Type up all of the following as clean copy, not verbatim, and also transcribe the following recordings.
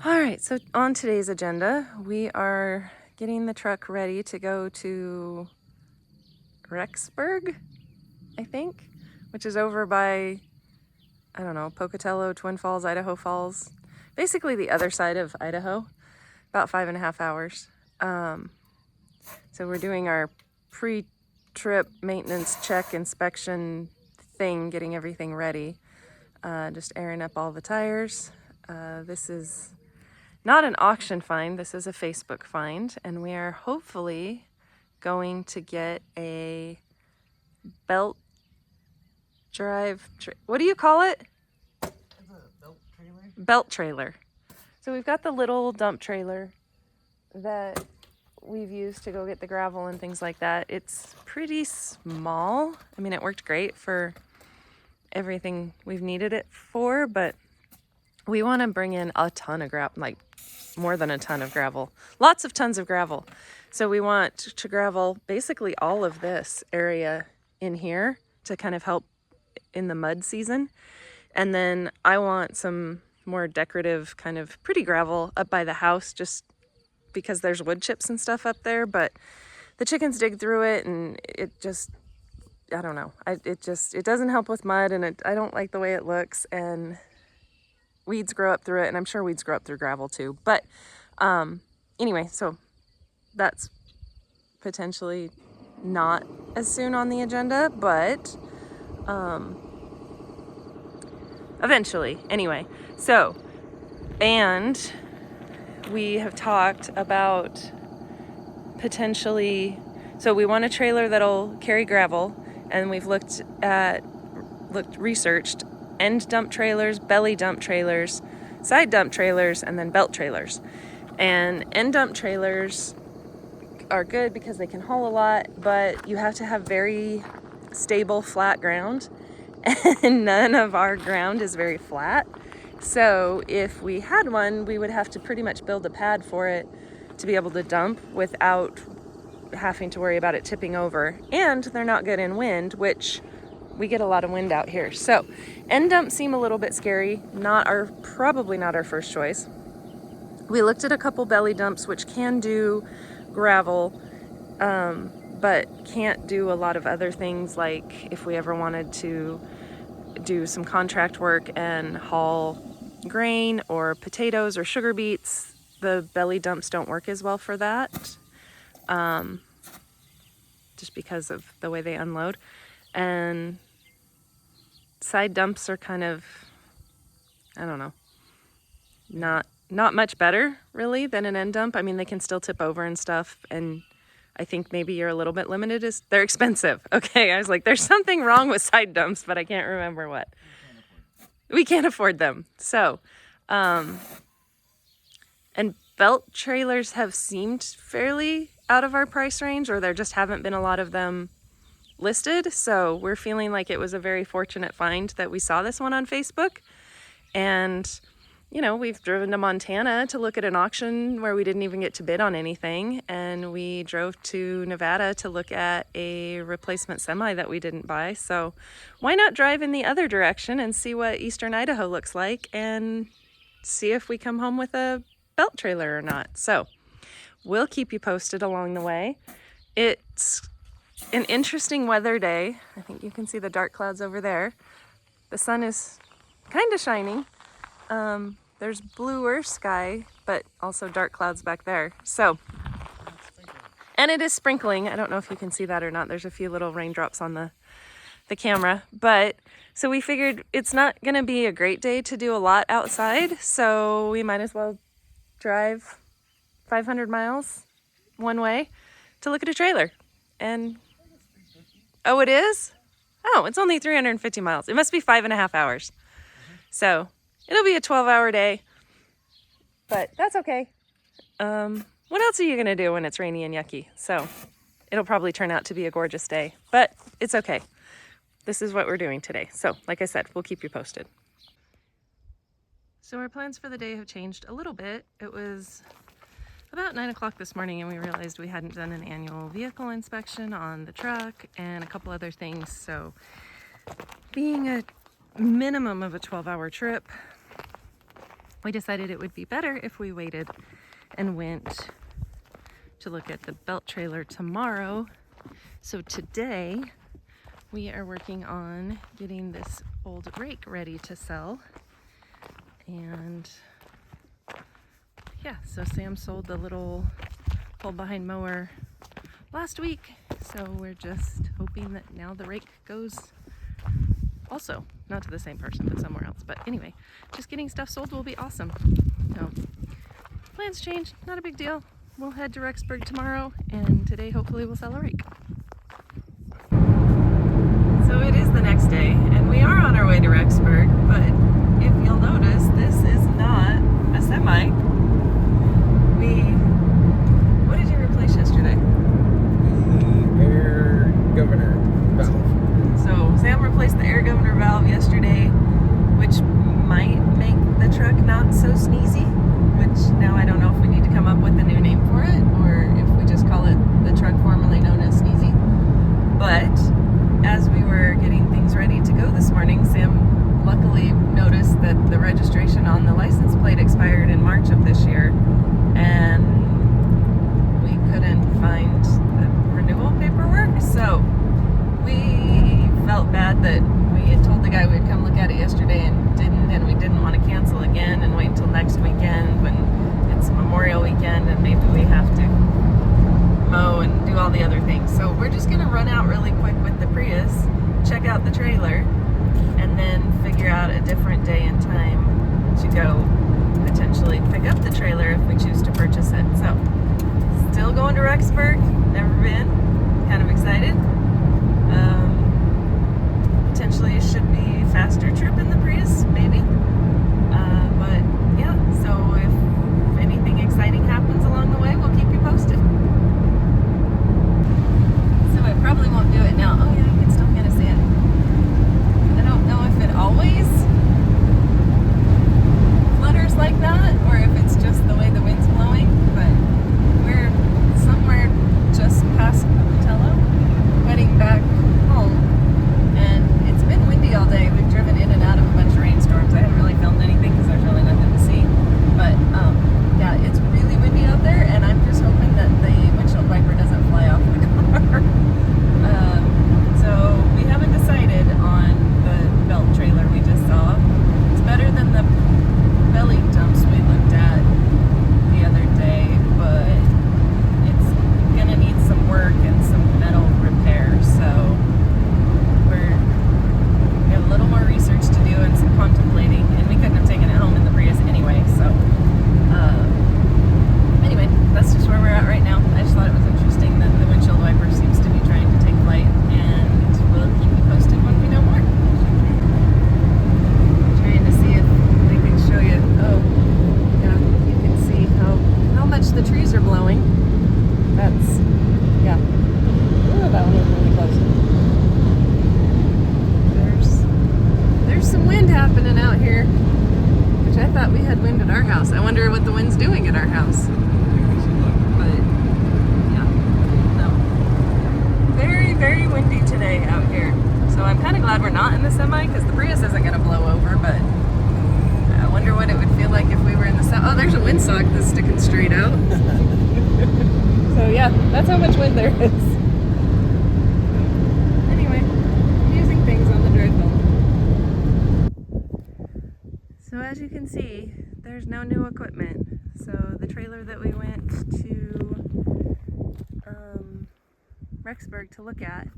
All right, so on today's agenda, we are getting the truck ready to go to Rexburg, I think, which is over by, I don't know, Pocatello, Twin Falls, Idaho Falls. Basically the other side of Idaho, about 5.5 hours. So we're doing our pre-trip maintenance check inspection thing, getting everything ready. Just airing up all the tires. This is not an auction find, this is a Facebook find, and we are hopefully going to get a belt drive, what do you call it? It's a belt trailer. Belt trailer. So we've got the little dump trailer that we've used to go get the gravel and things like that. It's pretty small. I mean, it worked great for everything we've needed it for, but we want to bring in a ton of gravel, like more than a ton of gravel, lots of tons of gravel. So we want to gravel basically all of this area in here to kind of help in the mud season. And then I want some more decorative kind of pretty gravel up by the house, just because there's wood chips and stuff up there, but the chickens dig through it and it just, I don't know. It doesn't help with mud, and I don't like the way it looks, and weeds grow up through it, and I'm sure weeds grow up through gravel too. But anyway, so that's potentially not as soon on the agenda, but eventually. Anyway, so, and we have talked about potentially, so we want a trailer that'll carry gravel, and we've researched end dump trailers, belly dump trailers, side dump trailers, and then belt trailers. And end dump trailers are good because they can haul a lot, but you have to have very stable, flat ground, and none of our ground is very flat. So if we had one, we would have to pretty much build a pad for it to be able to dump without having to worry about it tipping over. And they're not good in wind, which we get a lot of wind out here. So end dumps seem a little bit scary, probably not our first choice. We looked at a couple belly dumps, which can do gravel, but can't do a lot of other things, like if we ever wanted to do some contract work and haul grain or potatoes or sugar beets, the belly dumps don't work as well for that, just because of the way they unload. And side dumps are kind of, I don't know, not much better really than an end dump. I mean, they can still tip over and stuff, and I think maybe you're a little bit limited. They're expensive. Okay, I was like, there's something wrong with side dumps, but I can't remember what. We can't afford them. So, and belt trailers have seemed fairly out of our price range, or there just haven't been a lot of them listed. So we're feeling like it was a very fortunate find that we saw this one on Facebook. And, you know, we've driven to Montana to look at an auction where we didn't even get to bid on anything. And we drove to Nevada to look at a replacement semi that we didn't buy. So why not drive in the other direction and see what Eastern Idaho looks like and see if we come home with a belt trailer or not. So we'll keep you posted along the way. It's an interesting weather day. I think you can see the dark clouds over there. The sun is kind of shining. There's bluer sky, but also dark clouds back there. So, and it is sprinkling. I don't know if you can see that or not. There's a few little raindrops on the camera, but so we figured it's not going to be a great day to do a lot outside, so we might as well drive 500 miles one way to look at a trailer. And oh, it is? Oh, it's only 350 miles. It must be 5.5 hours. So it'll be a 12-hour day, but that's okay. What else are you gonna do when it's rainy and yucky? So it'll probably turn out to be a gorgeous day, but it's okay. This is what we're doing today. So like I said, we'll keep you posted. So our plans for the day have changed a little bit. It was about 9 o'clock this morning and we realized we hadn't done an annual vehicle inspection on the truck and a couple other things. So being a minimum of a 12-hour trip, we decided it would be better if we waited and went to look at the belt trailer tomorrow. So today we are working on getting this old rake ready to sell. And yeah, so Sam sold the little pull behind mower last week. So we're just hoping that now the rake goes also, not to the same person, but somewhere else. But anyway, just getting stuff sold will be awesome. So plans change, not a big deal. We'll head to Rexburg tomorrow, and today hopefully we'll sell a rake. So it is the next day, and we are on our way to Rexburg, but if you'll notice, this is not a semi. What did you replace yesterday? The air governor valve. So Sam replaced the air governor valve yesterday, which might make the truck not so sneezy, which now I don't know if we need to come up with a new name for it, or if we just call it the truck formerly known as Sneezy. But as we were getting things ready to go this morning, Sam luckily noticed that the registration on the license plate expired in March of this year, and we couldn't find the renewal paperwork. So we felt bad that we had told the guy we'd come look at it yesterday and didn't, and we didn't want to cancel again and wait until next weekend when it's Memorial Weekend and maybe we have to mow and do all the other things. So we're just gonna run out really quick with the Prius, check out the trailer, and then figure out a different day and time to go potentially pick up the trailer if we choose to purchase it. So still going to Rexburg, never been, kind of excited. Potentially it should be a faster trip in the Prius, maybe. But yeah, so if anything exciting happens along the way, we'll keep you posted. So I probably won't do it now. Oh yeah, you can still kind of see it. I don't know if it always flutters like that, or if it's just the way the wind's blowing, but we're somewhere just past Pocatello, heading back home, and it's been windy all day. We've driven in and out of a bunch of rainstorms. I haven't really filmed anything because there's really nothing to see, but yeah, it's really windy out there, and I'm just hoping that the windshield wiper doesn't fly off the car. So we haven't decided on the belt trailer we just saw. It's better than the belly dumps we looked at the other day, but it's gonna need some work and some metal repair. So we have a little more research to do and some contemplating, and we couldn't have taken it home in the Prius anyway. So anyway, that's just where we're at right now. I just thought it was interesting that the windshield wiper seems to be trying to take flight, and we'll keep you posted when we know more. Trying to see if they can show you. Oh, yeah, you can see how much the trees are blowing. That's, yeah. Ooh, that one was really close. There's some wind happening out here, which I thought we had wind at our house. I wonder what the wind's doing at our house. But yeah, no. Very, very windy today out here. So I'm kind of glad we're not in the semi, because the Prius isn't going to blow over, but I wonder what it would feel like if we were in the semi. Oh, there's a windsock that's sticking straight out. So yeah, that's how much wind there is. Anyway, amusing things on the drive home. So as you can see, there's no new equipment. So the trailer that we went to Rexburg to look at,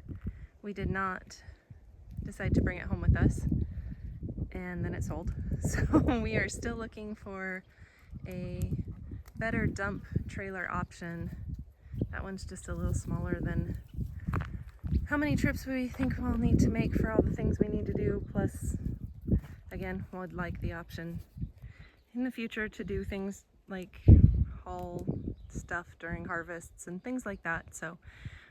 we did not decide to bring it home with us, and then it sold. So we are still looking for a better dump trailer option. That one's just a little smaller than how many trips we think we'll need to make for all the things we need to do, plus again, would like the option in the future to do things like haul stuff during harvests and things like that. So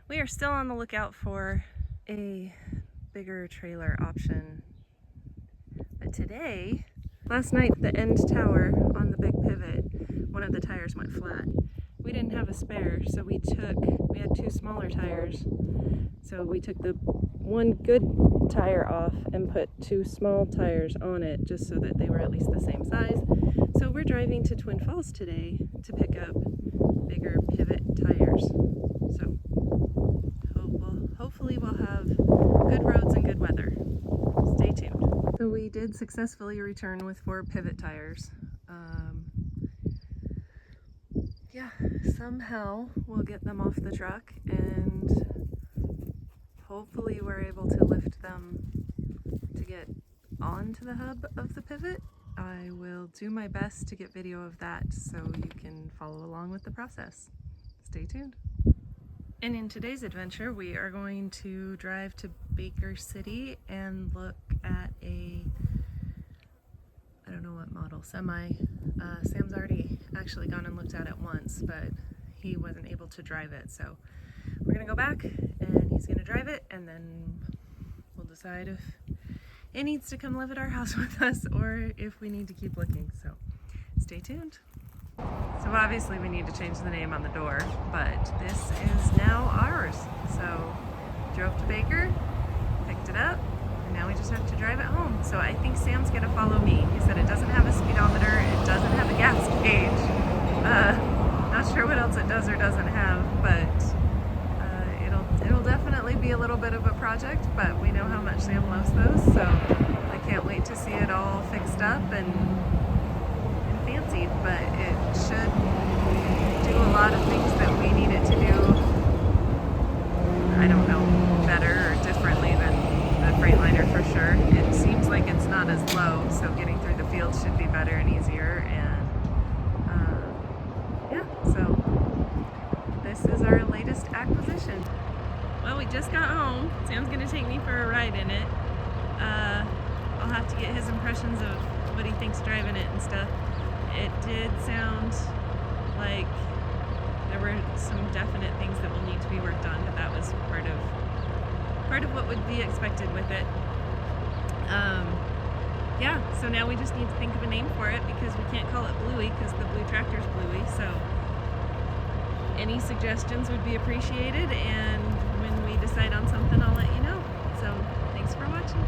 we are still on the lookout for a bigger trailer option. But today, last night, the end tower on the big pivot, one of the tires went flat. We didn't have a spare, so we had two smaller tires. So we took the one good tire off and put 2 small tires on it just so that they were at least the same size. So we're driving to Twin Falls today to pick up bigger pivot tires. So hopefully we'll have good roads and good weather. Stay tuned. So we did successfully return with 4 pivot tires. Yeah, somehow we'll get them off the truck and hopefully we're able to lift them to get onto the hub of the pivot. I will do my best to get video of that so you can follow along with the process. Stay tuned. And in today's adventure, we are going to drive to Baker City and look at a, I don't know what model, semi. Sam's already actually gone and looked at it once, but he wasn't able to drive it. So we're gonna go back and he's gonna drive it, and then we'll decide if it needs to come live at our house with us or if we need to keep looking. So stay tuned. So obviously we need to change the name on the door, but this is now ours. So drove to Baker, picked it up, and now we just have to drive it home. So I think Sam's gonna follow me. He said it doesn't have a speedometer, it doesn't have a gas gauge. Not sure what else it does or doesn't have, but it'll definitely be a little bit of a project, but we know how much Sam loves those, so I can't wait to see it all fixed up and fancied, but it should do a lot of things that we need it to do, I don't know, better or differently than the Freightliner for sure. It seems like it's not as low, so getting through the field should be better and easier, and yeah, so this is our latest acquisition. Well, we just got home. Sam's gonna take me for a ride in it. I'll have to get his impressions of what he thinks driving it and stuff. It did sound like there were some definite things that will need to be worked on, but that was part of what would be expected with it. Yeah, so now we just need to think of a name for it because we can't call it Bluey because the blue tractor's Bluey. So any suggestions would be appreciated, and when we decide on something, I'll let you know. So thanks for watching.